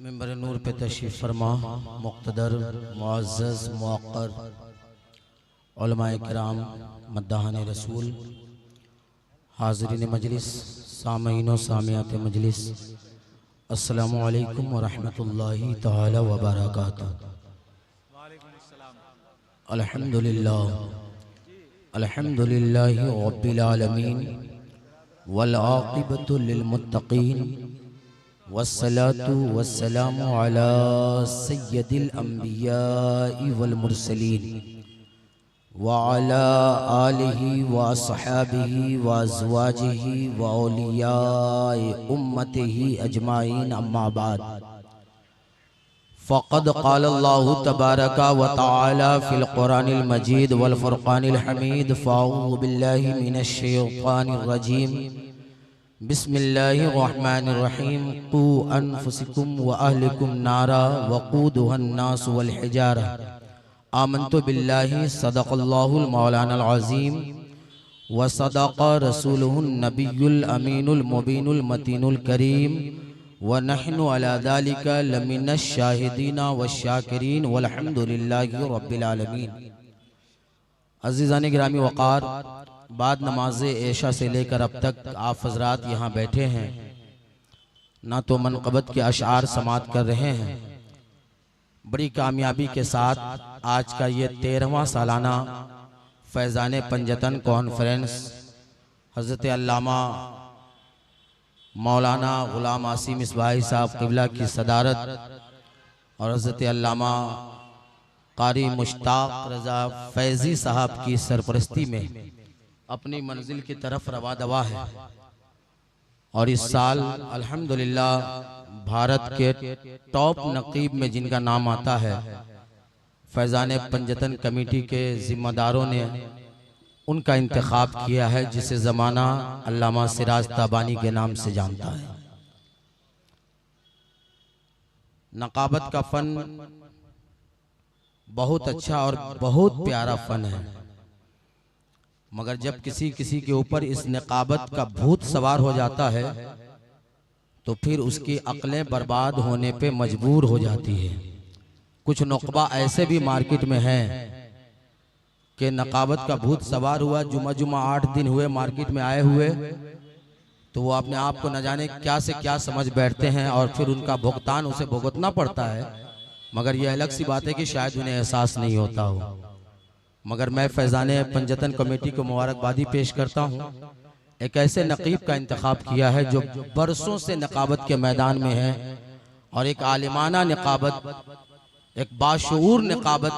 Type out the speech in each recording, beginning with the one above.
मिंबर नूर पे तशरीफ़ फरमा मुक़्तदर मुअज़्ज़ज़ मुअक्कर उलमाए किराम मद्दाहान रसूल हाज़रीन मजलिस सामीन व सामियात मजलिस अस्सलामु अलैकुम व रहमतुल्लाहि तआला व बरकातुहू। अल्हम्दुलिल्लाहि रब्बिल आलमीन वल आक़िबतु लिल मुत्तक़ीन वस्सलातु वस्सलामु अला सय्यदिल अंबियाइ वल मुरसलीन व अला आलिहि व अस्हाबिहि व अज़वाजिहि व औलियाए उम्मतिहि अजमाइन अम्मा बाद। फ़क़द क़ाल अल्लाहु तबारक व तआला फ़िल क़ुरानिल मजीद वल फ़ुरक़ानिल हमीद फ़अऊज़ु बिल्लाहि मिनश शैतानिर रजीम बिस्मिल्लाहिर रहमानिर रहीम क़ू अनफुसकुम व अहलिकुम नारा वक़ूदुहा अन्नास वल हिजारा आमन्तु बिल्लाहि सदक़ल्लाहुल मौलानाल अज़ीम व सदक़ रसूलुहुन नबियुल अमीनुल मुबीनुल मतीनुल करीम व नहनु अला ज़ालिका लमिनश शाहिदीना व शाकिरीन वल्हम्दुलिल्लाहि रब्बिल आलमीन। अज़ीज़ान गिरामी वक़ार, बाद नमाज ऐशा से लेकर अब तक आप हज़रात यहाँ बैठे हैं, ना तो मनक़बत के अशआर समात कर रहे हैं। बड़ी कामयाबी के साथ आज का ये 13वां सालाना फैज़ान पंजतन कॉन्फ्रेंस हज़रत अल्लामा मौलाना ग़ुलाम आसिम मिसबाही साहब क़िबला की सदारत और हज़रत अल्लामा क़ारी मुश्ताक़ रज़ा फैज़ी साहब की सरपरस्ती में अपनी मंजिल की तरफ रवा दवा है। और इस साल अल्हम्दुलिल्लाह भारत के टॉप नक़ीब में जिनका नाम आता है, फैज़ान पंजतन कमेटी के ज़िम्मेदारों ने उनका इंतखाब किया है, जिसे ज़माना अल्लामा सिराज ताबानी के नाम से जानता है। नक़ाबत का फ़न बहुत अच्छा और बहुत प्यारा फ़न है, मगर जब किसी किसी के ऊपर इस नक़ाबत का भूत सवार हो जाता है तो फिर उसकी अक्लें बर्बाद होने पे मजबूर हो जाती है। कुछ नुक़बा ऐसे भी मार्केट में हैं कि नक़ाबत का भूत सवार हुआ, जुमा 8 दिन हुए मार्केट में आए हुए, तो वो अपने आप को न जाने क्या से क्या समझ बैठते हैं और फिर उनका भुगतान उसे भुगतना पड़ता है। मगर यह अलग सी बात है कि शायद उन्हें एहसास नहीं होता हो। मगर मैं फैज़ान पंजतन कमेटी को मुबारकबादी पेश करता हूँ। एक ऐसे नक़ीब का इंतखाब किया है जो बरसों से नक़ाबत के मैदान में है और एक आलिमाना नक़ाबत, एक बाशऊर नक़ाबत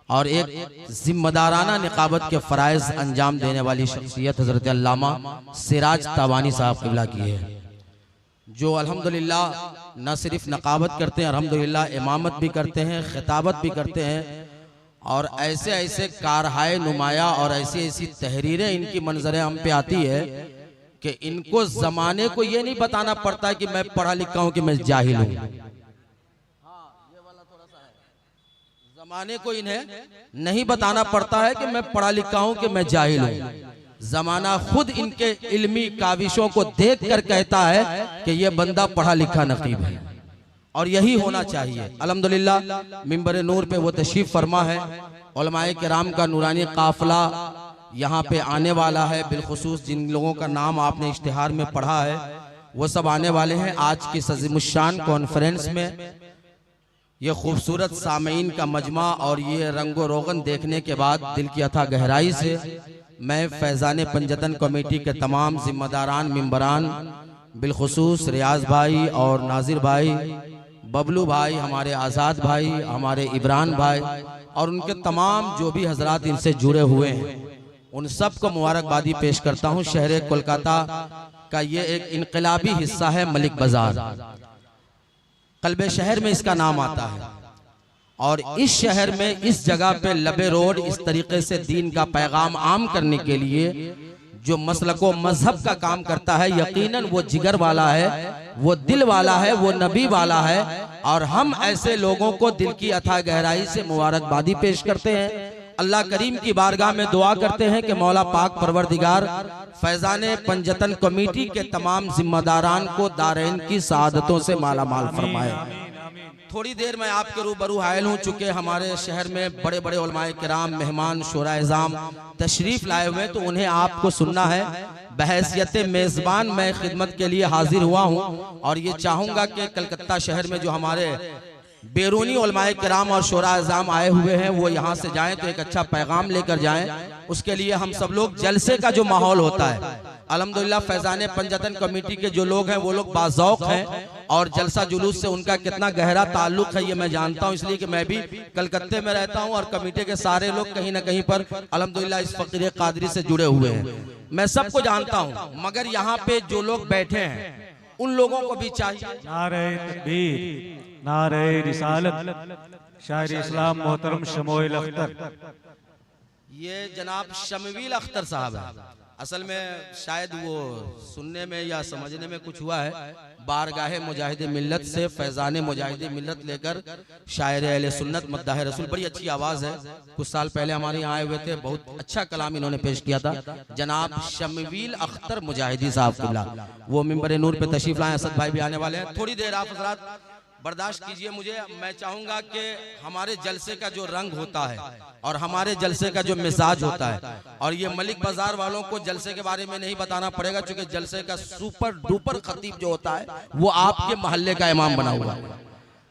और एक जिम्मेदाराना नक़ाबत के फ़राइज़ अंजाम देने वाली शख्सियत हज़रत अल्लामा सिराज ताबानी साहब क़िबला की है, जो अल्हम्दुलिल्लाह न सिर्फ नक़ाबत करते हैं, अल्हम्दुलिल्लाह इमामत भी करते हैं, खिताबत भी करते हैं और ऐसे ऐसे कारहाय नुमाया और ऐसी ऐसी तहरीरें इनकी मंजर हम पे आती है कि इनको ज़माने को ये नहीं बताना पड़ता कि मैं पढ़ा लिखा हूँ कि मैं जाहिल हूँ। ज़माने को इन्हें नहीं बताना पड़ता है कि मैं पढ़ा लिखा हूँ कि मैं जाहिल हूँ। ज़माना खुद इनके इल्मी काविशों को देख कर कहता है कि ये बंदा पढ़ा लिखा नक़ीब है और यही होना चाहिए। अल्हम्दुलिल्लाह मिंबर नूर पे वो तशरीफ़ फरमा है। उलमाए किराम का नूरानी काफ़िला यहाँ पे आने वाला है, बिलखुसूस जिन लोगों का नाम आपने इश्तिहार में पढ़ा है वो सब आने वाले हैं आज की अज़ीमुश्शान कॉन्फ्रेंस में। ये खूबसूरत सामीन का मजमा और ये रंगो रोगन देखने के बाद दिल की अथा गहराई से मैं फैज़ान पंजतन कमेटी के तमाम जिम्मेदारान मिंबरान, बिलखुसूस रियाज भाई और नाजिर भाई, बबलू भाई, हमारे आज़ाद भाई, हमारे इब्रान भाई और उनके तमाम जो भी हजरात इनसे जुड़े हुए हैं, उन सब को मुबारकबादी पेश करता हूँ। शहर कोलकाता का ये एक इनकलाबी हिस्सा है मलिक बाजार, कल्बे शहर में इसका नाम आता है और इस शहर में इस जगह पे लबे रोड इस तरीके से दीन का पैगाम आम करने के लिए जो मसलको मजहब का काम करता है, यकीनन वो जिगर वाला है, वो दिल वाला है, वो नबी वाला है और हम ऐसे लोगों को दिल की अथाह गहराई से मुबारकबादी पेश करते हैं। अल्लाह करीम की बारगाह में दुआ करते हैं कि मौला पाक परवरदिगार फैजान पंजतन कमेटी के तमाम जिम्मेदारान को दारैन की सआदतों से माला माल फरमाए। थोड़ी देर में आपके रूबरू हायल हूँ, चूँकि हमारे शहर में बड़े बड़े उलमाए किराम मेहमान शोरा-ए-इज़ाम तशरीफ लाए हुए, तो उन्हें आपको सुनना है। बहैसियत मेज़बान मैं खिदमत के लिए हाजिर हुआ हूँ और ये चाहूँगा कि कलकत्ता शहर में जो हमारे बैरूनी उलमाए किराम और शोरा-ए-इज़ाम आए हुए हैं वो यहाँ से जाएं तो एक अच्छा पैगाम लेकर जाएं। उसके लिए हम सब लोग जलसे का जो माहौल होता है, अल्हम्दुलिल्लाह फैजान पंजतन कमेटी के जो लोग हैं वो लोग बाज़ौक़ हैं और जलसा जुलूस से उनका कितना गहरा ताल्लुक है ये मैं जानता हूँ, इसलिए कि मैं भी कलकत्ते में रहता हूँ और कमेटी के सारे लोग कहीं ना कहीं पर अल्हम्दुलिल्लाह इस फ़कीर क़ादरी से जुड़े हुए हैं। मैं सबको जानता हूँ, मगर यहाँ पे जो लोग बैठे हैं उन लोगों को भी चाहिए। नारे तकबीर, नारे रिसालत। शायर इस्लाम मोहतरम शमोइल अख्तर, ये जनाब शमवील अख्तर साहब है। असल में शायद वो सुनने में या समझने में कुछ हुआ है, बारगाहे मुजाहिद मिल्लत से फैजान मुजाहिद मिल्लत लेकर शायर अहले सुन्नत मद्दाह रसूल, बड़ी अच्छी आवाज़ है। कुछ साल पहले हमारे यहाँ आए हुए थे, बहुत अच्छा कलाम इन्होंने पेश किया था। जनाब शमवील अख्तर मुजाहिदी साहब किबला, वो मिंबर नूर पे तशरीफ लाए। असद भाई भी आने वाले हैं। थोड़ी देर आप हज़रात बर्दाश्त कीजिए मुझे। मैं चाहूँगा कि हमारे जलसे का जो रंग होता है और हमारे जलसे का जो मिजाज होता है, और ये मलिक बाजार वालों को जलसे के बारे में नहीं बताना पड़ेगा, क्योंकि जलसे का सुपर डुपर खतीब जो होता है वो आपके मोहल्ले का इमाम बना हुआ है।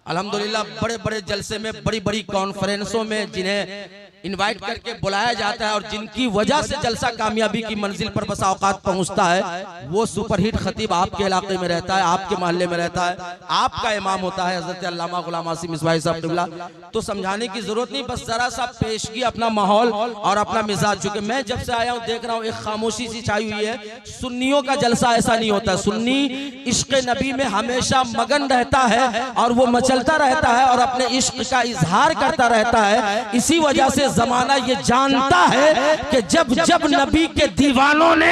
अल्हम्दुलिल्लाह बड़े बड़े जलसे में, बड़ी बड़ी कॉन्फ्रेंसों में जिन्हें इनवाइट करके बुलाया जाता है और जिनकी वजह से जलसा कामयाबी की मंजिल पर बसा औकात पहुंचता है, वो सुपरहिट खतीब आपके इलाके में रहता है, आपके मोहल्ले में रहता है, आपका इमाम होता है हजरत अल्लामा गुलाम आसिम मिसबाही साहब किबला। तो समझाने की जरूरत नहीं, बस जरा सा पेशगी, अपना माहौल और अपना मिजाज। चूंकि मैं जब से आया हूँ देख रहा हूँ एक खामोशी सी छाई हुई है। सुन्नियों का जलसा ऐसा नहीं होता। सुन्नी इश्क नबी में हमेशा मगन रहता है और वो मचलता रहता है और अपने इश्क का इजहार करता रहता है। इसी वजह से जमाना ये जानता है कि जब जब नबी के दीवानों ने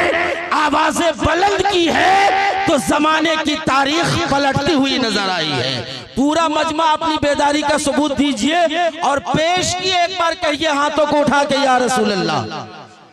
आवाजें बुलंद की है तो जमाने की तारीख पलटती हुई नजर आई है। पूरा मजमा अपनी बेदारी का सबूत दीजिए और पेश किए, एक बार कहिए हाथों को उठा के या रसूल अल्लाह।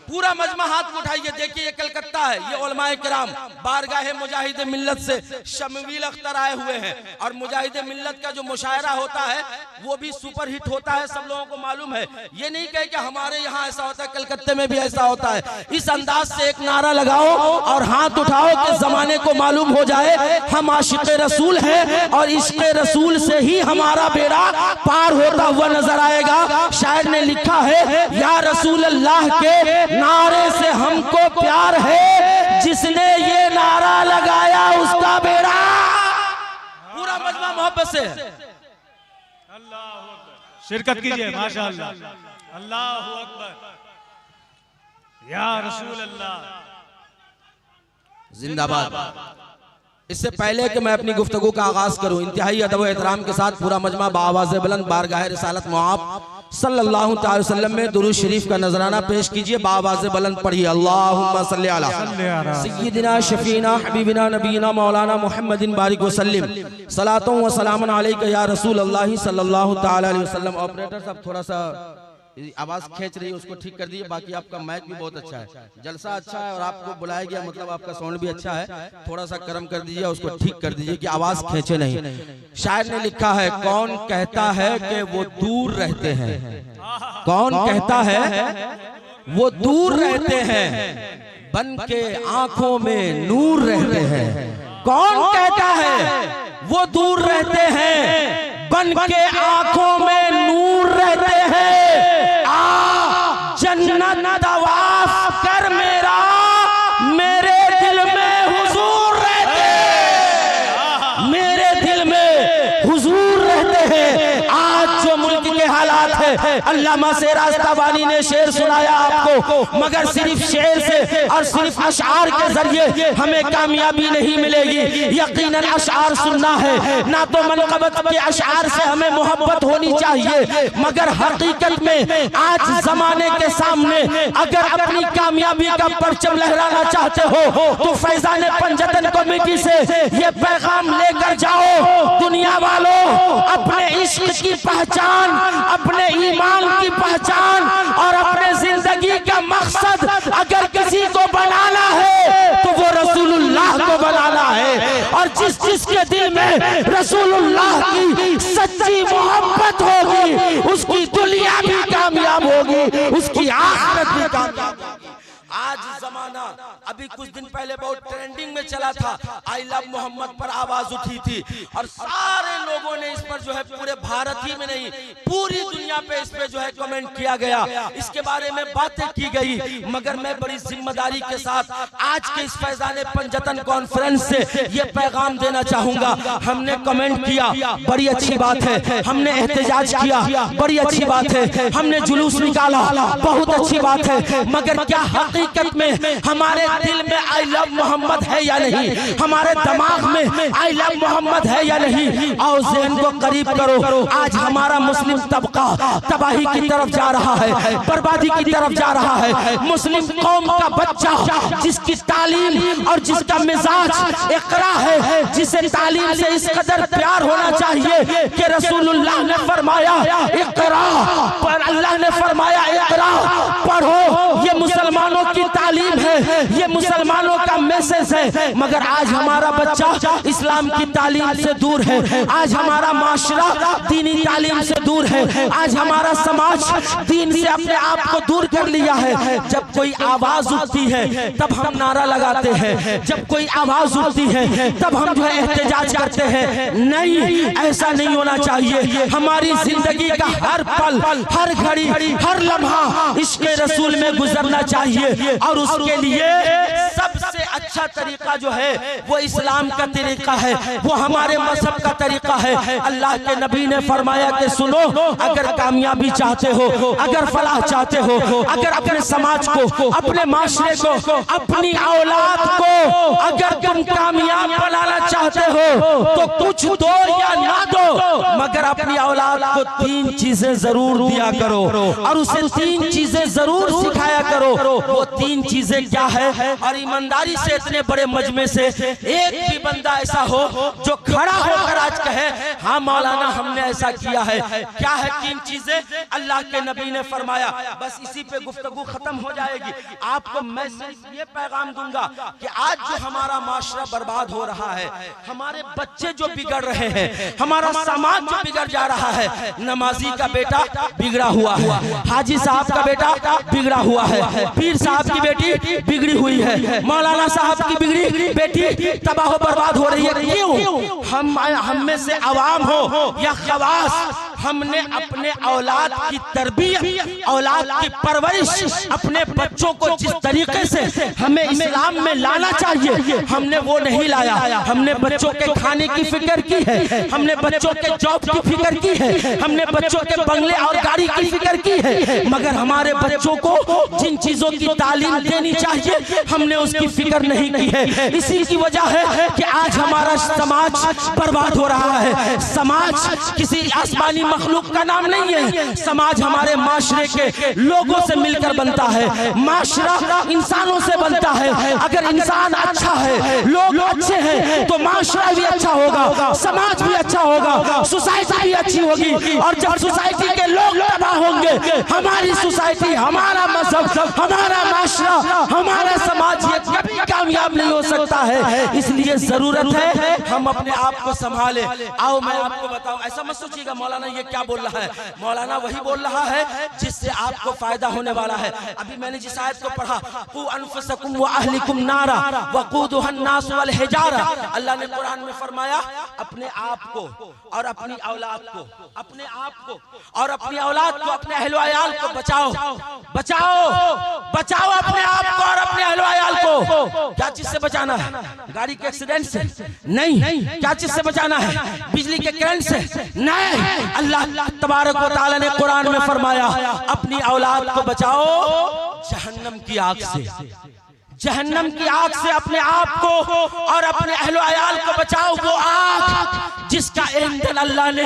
पूरा मजमा हाथ को उठाइए। देखिए ये कलकत्ता है, ये उलमाए किराम बारगाहे मुजाहिद मिल्लत से शमवील अख्तर आए हुए हैं और मुजाहिद मिल्लत का जो मुशायरा होता है वो भी सुपर हिट होता है, सब लोगों को मालूम है। ये नहीं कहे कि हमारे यहाँ ऐसा होता है, कलकत्ते में भी ऐसा होता है। इस अंदाज से एक नारा लगाओ और हाथ उठाओ कि जमाने को मालूम हो जाए हम आशिक रसूल हैं और इश्क रसूल से ही हमारा बेड़ा पार होता हुआ नजर आएगा। शायर ने लिखा है, या रसूल अल्लाह के नारे से हमको प्यार है, जिसने ये नारा लगाया उसका बेड़ा। पूरा मजमा मोहब्बत से शिरकत कीजिए। माशाअल्लाह, अल्लाहु अकबर, या रसूल अल्लाह जिंदाबाद। इससे पहले कि मैं अपनी गुफ्तगू का आगाज करूं, इंतहाई अदब व एहतराम के साथ पूरा मजमा बाआवाज़ बुलंद बारगाह रिसालत मुआब सल्लल्लाहु अलैहि वसल्लम में दुरूद शरीफ का नजराना पेश कीजिए। बाआवाज़ बुलंद पढ़िए, अल्लाहुम्मा सल्ली अला सय्यिदिना शफीना हबीबिना नबीना मौलाना मुहम्मदिन बारिक वसल्लिम सलातों व सलामन अलैका या रसूल अल्लाह सल्लल्लाहु तआला अलैहि वसल्लम। ऑपरेटर साहब थोड़ा सा आवाज खींच रही है, उसको ठीक कर दीजिए। बाकी आपका माइक भी बहुत अच्छा है, जलसा अच्छा है और आपको बुलाया गया मतलब आपका साउंड भी अच्छा है। थोड़ा सा कर्म कर dीजिए, उसको ठीक कर दीजिए कि आवाज खींचे नहीं। शायर ने लिखा है, कौन कहता है कि वो दूर रहते हैं, कौन कहता है वो दूर रहते हैं, बन के आंखों में नूर रहते हैं। कौन कहता है वो दूर रहते हैं, बन के आंखों में नूर रहते हैं। जन्नत तवाफ कर मेरा, मेरे दिल में हुजूर रहते हैं, मेरे दिल में हुजूर रहते हैं। आज जो मुल्क के हालात है, अल्लामा शेरास्तावानी ने शेर सुनाया आपको, मगर सिर्फ शेर से और सिर्फ अशआर के जरिए हमें कामयाबी नहीं मिलेगी। यकीनन अशआर सुनना है, ना तो मनक़बत के अशआर से हमें मोहब्बत होनी चाहिए, मगर हकीकत में आज जमाने के सामने अगर अपनी कामयाबी का परचम लहराना चाहते हो तो फैजान पंजतन कमेटी से ये पैगाम लेकर जाओ, दुनिया वालों अपने इश्क की पहचान, अपने ईमान ईमान की पहचान और अपने जिंदगी का मकसद अगर किसी को बनाना है तो वो रसूलुल्लाह को बनाना है। और जिसके दिल में रसूलुल्लाह की सच्ची मोहब्बत होगी उसकी दुनिया भी कामयाब होगी, उसकी आखिरत भी कामयाब होगी। आज जमाना अभी कुछ दिन पहले बहुत ट्रेंडिंग में चला था, आई लव मोहम्मद पर आवाज उठी थी और सारे लोगों ने इस पर जो है पूरे भारत ही में नहीं पूरी दुनिया पे इस पे जो है कमेंट किया गया, इसके बारे में बातें की गई। मगर मैं बड़ी जिम्मेदारी के साथ आज के इस फैजाने पंजतन कॉन्फ्रेंस से ये पैगाम देना चाहूंगा। हमने कमेंट किया, बड़ी अच्छी बात है, हमने एहतजाज किया, बड़ी अच्छी बात है, हमने जुलूस निकाला, बहुत अच्छी बात है, मगर क्या हकीकत में हमारे दिल में आई लव मोहम्मद है या नहीं, हमारे दिमाग में आई लव मोहम्मद है या नहीं? और ज़हन को करीब करो, आज हमारा मुस्लिम तबका तबाही की तरफ जा रहा है, बर्बादी की तरफ जा रहा है। मुस्लिम कौम का बच्चा जिसकी तालीम और जिसका मिजाज इकरा है, जिसे तालीम से इस कदर प्यार होना चाहिए कि रसूलुल्लाह ने फरमाया इकरा, पर अल्लाह ने फरमाया इकरा पढ़ो, ये मुसलमानों की तालीम है, ये मुसलमानों का मैसेज है। मगर आज हमारा बच्चा इस्लाम की तालीम से दूर है, आज हमारा माशरा दीनी तालीम से दूर है, आज हमारा समाज दीन से अपने आप को दूर कर लिया है। जब कोई आवाज उठती है तब हम नारा लगाते हैं, जब कोई आवाज उठती है तब हम जो है एहतजाज करते हैं। नहीं, ऐसा नहीं होना चाहिए। हमारी जिंदगी का हर पल, हर घड़ी, हर लम्हा इश्क़े रसूल में गुजरना चाहिए और उसके लिए सबसे अच्छा तरीका जो है वो इस्लाम का तरीका है, वो हमारे मजहब का तरीका है। अल्लाह के नबी ने फरमाया कि सुनो, अगर कामयाबी चाहते हो, अगर फलाह चाहते हो, अगर अपने समाज को, अपने माशरे को, अपनी औलाद को अगर तुम कामयाब बनाना चाहते हो तो कुछ दो या ना दो, मगर अपनी औलाद को तीन चीजें जरूर दिया करो और उसे तीन चीजें जरूर सिखाया करो। वो तीन चीजें क्या है? और ईमानदारी से इतने बड़े मजमे से एक भी बंदा ऐसा हो जो खड़ा होकर आज कहे हाँ मौलाना हमने ऐसा किया है। क्या है तीन चीजें? अल्लाह के नबी ने फरमाया, बस इसी पे गुफ्तगू खत्म हो जाएगी। आपको मैं सिर्फ ये पैगाम दूंगा कि आज जो हमारा माशरा बर्बाद हो रहा है, हमारे बच्चे जो बिगड़ रहे हैं, हमारा समाज जो बिगड़ जा रहा है, नमाजी का बेटा बिगड़ा हुआ है, हाजी साहब का बेटा बिगड़ा हुआ है, पीर साहब की बेटी बिगड़ी हुई है, मौलाना साहब की बिगड़ी बेटी तबाह बर्बाद हो रही है। क्यों? हम में से अवाम हो या खवास, हमने अपने औलाद की तरबियत, औलाद की परवरिश, अपने बच्चों को जिस तरीके से हमें इस्लाम में लाना चाहिए हमने वो नहीं लाया। हमने बच्चों के खाने की फिक्र की है, हमने बच्चों के जॉब की फिक्र की है, हमने बच्चों के बंगले और गाड़ी की फिक्र की है, मगर हमारे बच्चों को जिन चीजों की तालीम देनी चाहिए हमने उसकी फिक्र नहीं की है। इसी की वजह है कि आज हमारा समाज बर्बाद हो रहा है। समाज किसी आसमानी मखलूक का नाम नहीं है, समाज हमारे माशरे के लोगों से मिलकर बनता है, माशरा इंसानों से बनता है। अगर इंसान अच्छा है, लोग अच्छे हैं तो माशरा भी अच्छा होगा, समाज भी अच्छा होगा, सोसाइटी भी अच्छी होगी। और जब सोसाइटी के लोग तबाह होंगे, हमारी सोसाइटी, हमारा मजहब, हमारा माशरा, हमारा समाज ये कभी कामयाब नहीं हो सकता है। इसलिए जरूरत है हम अपने आप को संभाले। आओ मैं आपको बताऊं, ऐसा मत सोचिएगा मौलाना ये क्या बोल रहा है। मौलाना वही बोल रहा है जिससे आपको फायदा होने वाला है। अभी मैंने जिस आयत को पढ़ा, कू अनफुसकुम व अहलिकुम नारा वक़ूदुहा अन्नास वल हिजारा, अल्लाह ने कुरान में फरमाया अपने आप को और अपनी औलाद को, अपने आप को और अपनी औलाद को, अपने अहल वयाल को बचाओ, बचाओ, बचाओ अपने आप को और अपने अहल वयाल को। क्या चीज से बचाना है? गाड़ी के एक्सीडेंट से नहीं। क्या चीज से बचाना है? बिजली के करंट से नहीं। अल्लाह तबारक व तआला ने कुरान में फरमाया अपनी औलाद को बचाओ जहन्नम की आग से, जहन्नम की आग से अपने आप को और अपने अहलो अयाल को बचाओ। वो आग जिसका ईंधन अल्लाह ने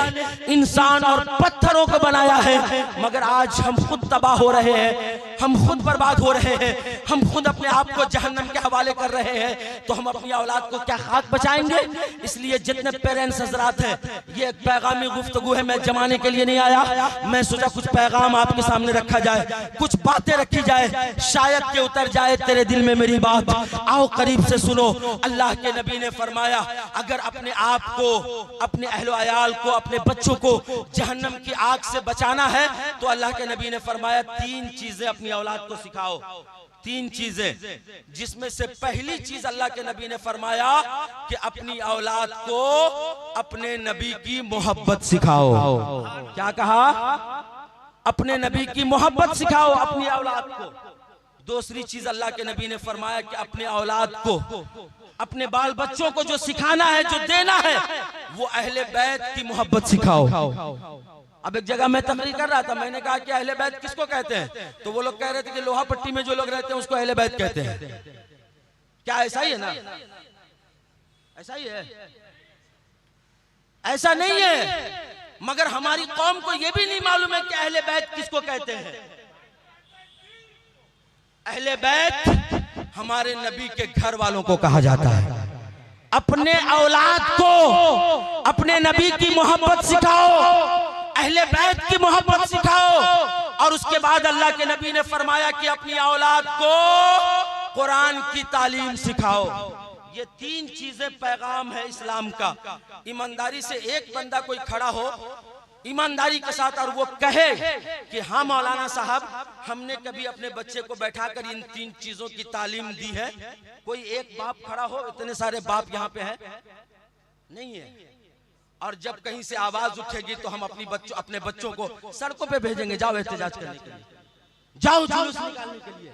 इंसान और पत्थरों को बनाया है, मगर आज हम खुद तबाह हो रहे हैं। हम खुद बर्बाद हो रहे हैं, हम खुद अपने आप को जहन्नम के हवाले कर रहे हैं, तो हम अपनी औलाद को क्या खाक बचाएंगे? इसलिए जितने पेरेंट्स हजरात हैं, ये एक पैगामी गुफ्तगू है, मैं जमाने के लिए नहीं आया, मैं सोचा कुछ पैगाम आपके सामने रखा जाए, कुछ बातें रखी जाए, शायद के उतर जाए तेरे दिल में मेरी बात। आओ करीब से सुनो। अल्लाह के नबी ने फरमाया, अगर अपने आप को, अपने अहलो अयाल को, अपने बच्चों को जहन्नम की आग से बचाना है तो अल्लाह के नबी ने फरमाया 3 चीजें अपनी औलाद को सिखाओ। 3 चीजें, जिसमें से पहली चीज अल्लाह के नबी ने फरमाया कि अपनी औलाद को अपने नबी की मोहब्बत सिखाओ। क्या कहा? अपने नबी की मोहब्बत सिखाओ अपनी औलाद को। दूसरी चीज अल्लाह के नबी ने फरमाया कि अपने औलाद को, अपने बाल बच्चों को जो सिखाना है, जो देना है, वो अहले बैत की मोहब्बत सिखाओ। अब एक जगह मैं तकरीर कर रहा था, मैंने कहा कि अहले बैत किसको कहते हैं? तो वो लोग कह रहे थे कि लोहा पट्टी में जो लोग रहते हैं उसको अहले बैत कहते हैं। क्या ऐसा ही है ना? ऐसा ही है? ऐसा नहीं है, मगर हमारी कौम को यह भी नहीं मालूम है कि अहले बैत किसको कहते हैं। अहले बैत हमारे नबी के घर वालों को कहा जाता है। अपने औलाद को अपने नबी की मोहब्बत सिखाओ, अहले बैत की मोहब्बत सिखाओ। और उसके बाद अल्लाह के नबी ने फरमाया कि अपनी औलाद को कुरान की तालीम सिखाओ। ये 3 चीजें पैगाम है इस्लाम का। ईमानदारी से एक बंदा कोई खड़ा हो ईमानदारी के साथ और वो कहे कि हाँ मौलाना साहब, हमने कभी अपने बच्चे को बैठाकर इन 3 चीजों की तालीम दी है। कोई एक बाप खड़ा हो? इतने सारे बाप यहाँ पे हैं? नहीं है। और जब कहीं से आवाज उठेगी तो हम अपने बच्चों को सड़कों पे भेजेंगे, जाओ एहतजाज करने के लिए, जाओ जुलूस निकालने के लिए।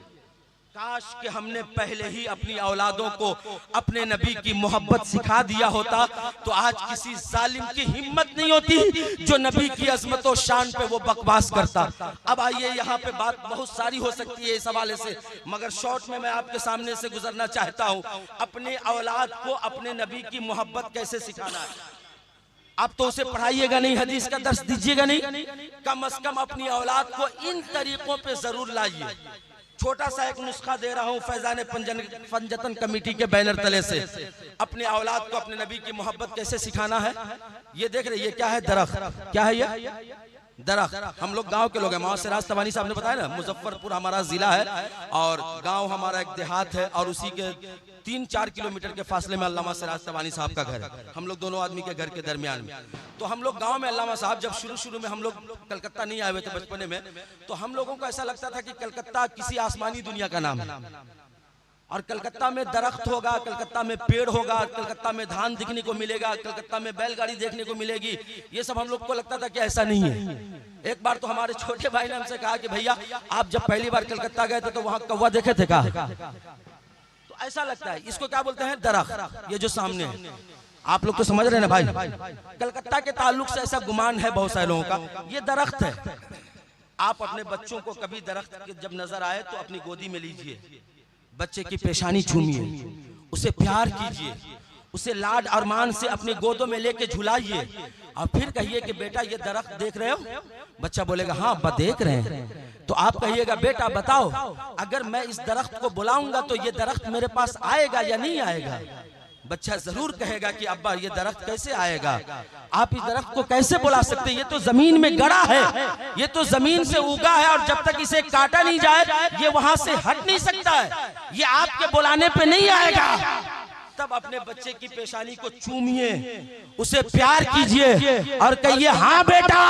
काश कि हमने पहले ही अपनी औलादों को अपने नबी की मोहब्बत सिखा दिया होता तो आज किसी जालिम की हिम्मत नहीं होती जो नबी की अजमत और शान पे वो बकवास करता। अब आइए, यहाँ पे बात बहुत सारी हो सकती है इस हवाले से, मगर शॉर्ट में मैं आपके सामने से गुजरना चाहता हूँ। अपने औलाद को अपने नबी की मोहब्बत कैसे सिखाना है? आप तो उसे पढ़ाइएगा नहीं, हदीस का दर्स दीजिएगा नहीं, कम से कम अपनी औलाद को इन तरीकों पे जरूर लाइए। छोटा सा एक नुस्खा दे रहा हूँ फैजान पंजतन कमेटी के बैनर तले से। अपने औलाद को अपने नबी की मोहब्बत कैसे सिखाना है? ये देख रहे, ये क्या है? दरख्त। क्या है ये? दरख्त। हम लोग गांव के लोग हैं। मोहम्मद सिराज तबानी साहब ने बताया ना, मुजफ्फरपुर हमारा जिला है और गांव हमारा एक देहात है और उसी के 3-4 किलोमीटर के फासले में अल्लामा सिराज तबानी साहब का घर है। हम लोग दोनों आदमी के घर के दरमियान में। तो हम लोग गांव में अल्लामा साहब जब शुरू में हम लोग कलकत्ता नहीं आए हुए थे बचपने में, तो हम लोगों को ऐसा लगता था कि कलकत्ता किसी आसमानी दुनिया का नाम है और कलकत्ता में दरख्त होगा, कलकत्ता में पेड़ होगा, कलकत्ता में धान दिखने को मिलेगा, कलकत्ता में बैलगाड़ी देखने को मिलेगी। ये सब हम लोग को लगता था कि ऐसा नहीं है। एक बार तो हमारे छोटे भाई ने हमसे कहा कि भैया आप जब पहली बार कलकत्ता गए थे तो वहां कौवा देखे थे? कहा तो ऐसा लगता है। इसको क्या बोलते हैं? दरख्त। ये जो सामने है, आप लोग तो समझ रहे हैं ना भाई, कलकत्ता के ताल्लुक से ऐसा गुमान है बहुत सारे लोगों का। ये दरख्त है। आप अपने बच्चों को कभी दरख्त जब नजर आए तो अपनी गोदी में लीजिए, बच्चे की पेशानी चूमिए, उसे प्यार कीजिए, उसे लाड और मान से अपनी गोदों में लेके झुलाइए और फिर कहिए कि बेटा ये दरख्त देख रहे हो? बच्चा बोलेगा हाँ अब्बा देख रहे हैं। तो आप कहिएगा बेटा बताओ, अगर मैं इस दरख्त को बुलाऊंगा तो ये दरख्त मेरे पास आएगा या नहीं आएगा? बच्चा जरूर कहेगा कि अब्बा ये दरख्त कैसे आएगा, आप इस दरख्त को कैसे बुला सकते हैं? ये तो जमीन में गड़ा है, ये तो जमीन से उगा है और जब तक इसे काटा नहीं जाए ये वहां से हट नहीं सकता है, ये आपके बुलाने पे नहीं आएगा। तब अपने बच्चे की पेशानी को चूमिए, उसे प्यार कीजिए और कहिए हाँ बेटा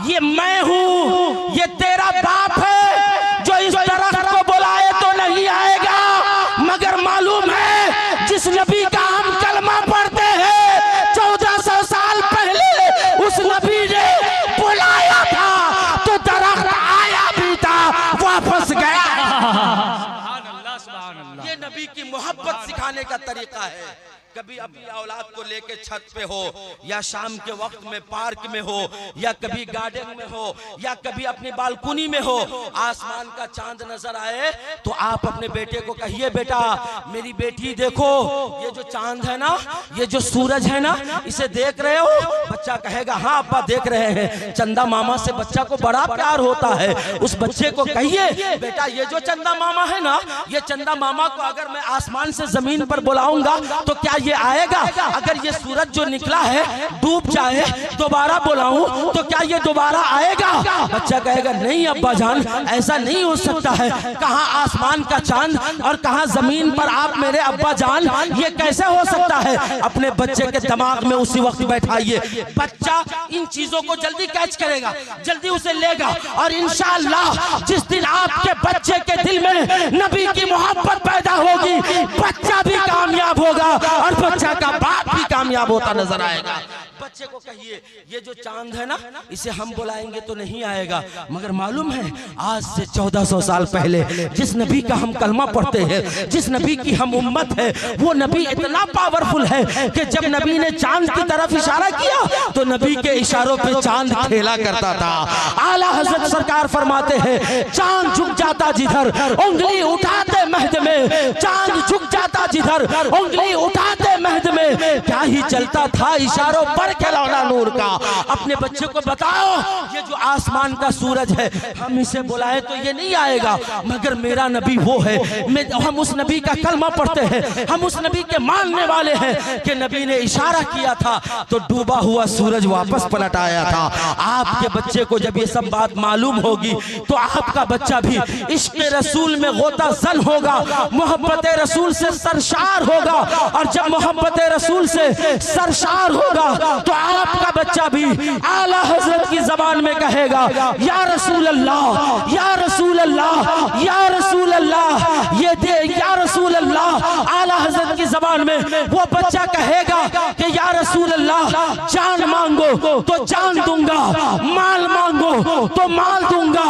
ये मैं हूँ, ये तेरा बाप है जो इस दरख्त को बुलाए तो नहीं आएगा, मगर मालूम है जिस नबी का हम कलमा पढ़ते हैं 1400 साल पहले उस नबी ने बुलाया था तो दरख्त आया भी था, वापस गया। ये नबी की मोहब्बत सिखाने का तरीका है। कभी अपनी औलाद को लेके छत पे हो, या शाम के वक्त में पार्क में हो, या कभी गार्डन में हो, या कभी अपनी बालकुनी में हो, आसमान का चांद नजर आए तो आप अपने बेटे को कहिए, बेटा मेरी बेटी देखो ये जो चांद है ना, ये जो सूरज है ना, इसे देख रहे हो? बच्चा कहेगा हाँ अब्बा देख रहे हैं। चंदा मामा से बच्चा को बड़ा प्यार होता है। उस बच्चे को कहिए, बेटा ये जो चंदा मामा है ना, ये चंदा मामा को अगर मैं आसमान से जमीन पर बुलाऊंगा तो क्या ये आएगा? अगर ये सूरज जो निकला है डूब जाए, दोबारा बुलाऊं तो क्या ये दोबारा आएगा? बच्चा कहेगा नहीं अब्बा जान, ऐसा नहीं हो सकता है। कहां आसमान का चांद और कहां जमीन पर आप मेरे अब्बा जान, ये कैसे हो सकता है? अपने बच्चे के दिमाग में उसी वक्त बैठाइए। बच्चा इन चीजों को जल्दी कैच करेगा, जल्दी उसे लेगा, और इंशाअल्लाह जिस दिन आपके बच्चे के दिल में नबी की मोहब्बत पैदा होगी, बच्चा भी कामयाब होगा और बच्चा का बाप भी कामयाब होता नजर आएगा। बच्चे को कहिए ये जो चांद है ना, इसे हम बुलाएंगे तो नहीं आएगा, मगर मालूम है आज से 1400 साल पहले जिस नबी का हम कलमा पढ़ते हैं, जिस नबी की हम उम्मत है, वो नबी इतना पावरफुल है कि जब नबी ने चांद की तरफ इशारा किया तो नबी के इशारों पे चांद खेला करता था। आला हजरत सरकार फरमाते हैं, चांद झुक जाता जिधर उंगली उठाते महद में, चांद झुक जाता जिधर उंगली उठाते महद में, क्या ही चलता था इशारों पर खिलौना नूर का। अपने बच्चे को बताओ ये जो आसमान का सूरज है, हम इसे बुलाए तो ये नहीं आएगा, मगर मेरा नबी वो है, हम उस नबी का कलमा पढ़ते हैं, हम उस नबी के मानने वाले हैं कि नबी ने इशारा किया था तो डूबा हुआ सूरज वापस पलट आया था। आपके बच्चे को जब ये सब बात मालूम होगी तो आपका बच्चा भी इश्क़ रसूल में गोता जन होगा, मोहब्बत रसूल से सरशार होगा, और जब मोहब्बत रसूल से सरशार होगा तो आपका बच्चा भी आला हजरत की जबान में कहेगा या रसूल अल्लाह, या रसूल अल्लाह, या रसूल अल्लाह, ये दे या रसूल अल्लाह। आला हजरत की जबान में वो बच्चा कहेगा कि या रसूल अल्लाह, जान मांगो तो जान दूंगा, माल मांगो तो माल दूंगा,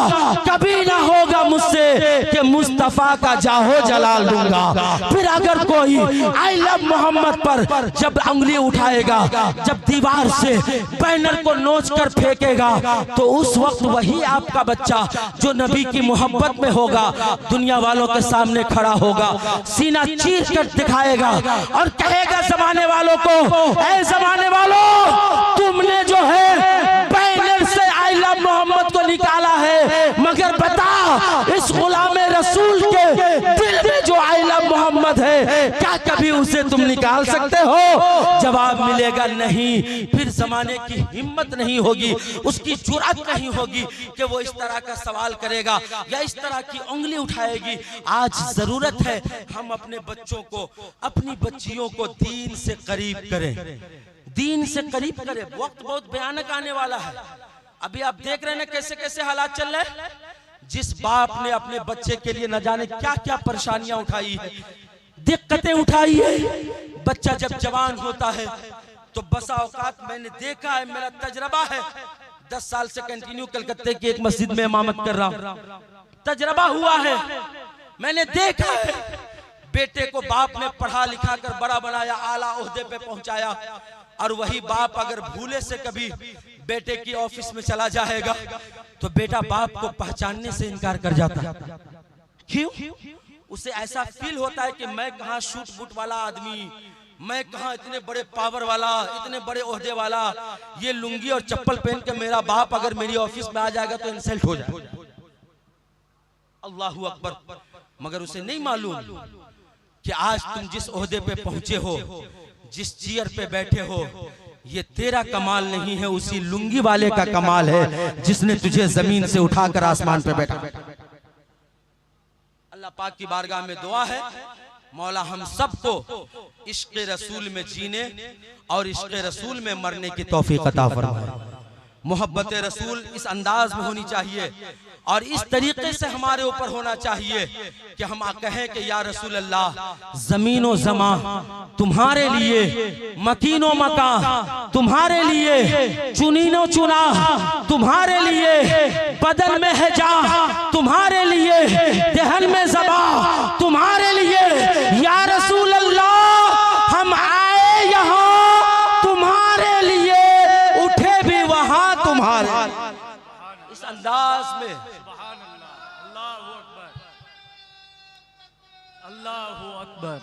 कभी ना होगा मुझसे कि मुस्तफा का जाहो जलाल दूंगा। फिर अगर कोई आई लव मोहम्मद पर जब उंगली उठाएगा, जब दीवार से बैनर को नोच कर फेंकेगा, तो उस वक्त वही आपका बच्चा जो नबी की मोहब्बत में होगा, दुनिया वालों के सामने खड़ा होगा, सीना चीर कर दिखाएगा और कहेगा जमाने वालों को, ऐ जमाने वालों, तुमने जो है बैनर से आई लव मोहम्मद को निकाला है, मगर बता इस गुलाम रसूल के दिल में जो आई लव मोहम्मद है, क्या कभी उसे तुम निकाल सकते हो? जवाब मिलेगा नहीं। फिर जमाने की हिम्मत नहीं होगी, उसकी जुर्अत नहीं होगी कि वो इस तरह का सवाल करेगा या इस तरह की उंगली उठाएगी। आज जरूरत है हम अपने बच्चों को, अपनी बच्चियों को दीन से करीब करें, दीन से करीब करें। वक्त बहुत भयानक आने वाला है। अभी आप देख रहे हैं कैसे कैसे हालात चल रहे हैं। जिस बाप ने अपने बच्चे के लिए न जाने क्या क्या परेशानियां उठाई है, दिक्कतें उठाई है, बच्चा जब जवान होता है तो बसा औकात मैंने देखा है, मेरा तजर्बा है, 10 साल से कंटिन्यू कलकत्ते की एक मस्जिद में इमामत कर रहा हूं, तजर्बा हुआ है, मैंने देखा है। बेटे को बाप ने पढ़ा लिखा कर बड़ा बनाया, आला ओहदे पे पहुंचाया, और वही बाप अगर भूले से कभी बेटे की ऑफिस में चला जाएगा तो बेटा बाप को पहचानने से इनकार कर जाता है। क्यों? उसे ऐसा फील होता है कि मैं कहां शूट बूट वाला आदमी, मैं कहां इतने बड़े पावर वाला, इतने बड़े ओहदे वाला, ये लुंगी और चप्पल पहन के मेरा बाप अगर मेरी ऑफिस में आ जाएगा तो इंसल्ट हो जाएगा। अल्लाहू अकबर। मगर उसे नहीं मालूम कि आज तुम जिस ओहदे पे पहुंचे हो, जिस चेयर पे बैठे हो, ये तेरा कमाल नहीं है, उसी लुंगी वाले का कमाल है जिसने तुझे जमीन से उठाकर आसमान पे बैठा। अल्लाह पाक की बारगाह में दुआ है, मौला हम सबको इश्क़ रसूल में जीने और इश्क़ रसूल में मरने की तौफीक अता फरमाए। मोहब्बत रसूल इस अंदाज में होनी चाहिए और इस तरीके से हमारे ऊपर होना चाहिए कि हम कहें कि या रसूल अल्लाह, जमीनो जमा तुम्हारे लिए, मकीनो मका तुम्हारे लिए, चुनीनो चुना तुम्हारे लिए, बदन में है जा तुम्हारे लिए, दहन में ज़बा तुम्हारे लिए। या रसूल अल्लाह, हम आए अल्लाहु अकबर।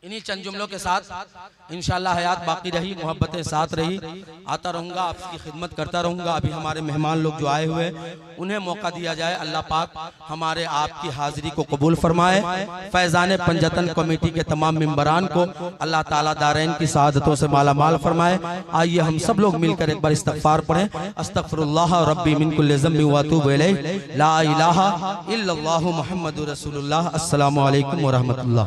इन्हीं चंद जुमलों के साथ इंशाअल्लाह हयात बाकी रही, मोहब्बतें साथ रही, आता रहूँगा, आपकी खिदमत करता रहूँगा। अभी हमारे मेहमान लोग जो आए हुए उन्हें मौका दिया जाए। अल्लाह पाक हमारे आपकी हाजिरी को कबूल फरमाए। फैज़ान पंजतन कमेटी के तमाम मेंबरान को अल्लाह ताला दारैन की सआदतों से माला माल फरमाए। आइए हम सब लोग मिलकर एक बार इस्तग़फ़ार पढ़ें। अस्तग़फ़िरुल्लाह रब्बी मिन कुल्लि ज़म्बिन व अतूबु इलैहि, ला इलाहा इल्लल्लाहु मुहम्मदुर रसूलुल्लाह। अस्सलामु अलैकुम व रहमतुल्लाह।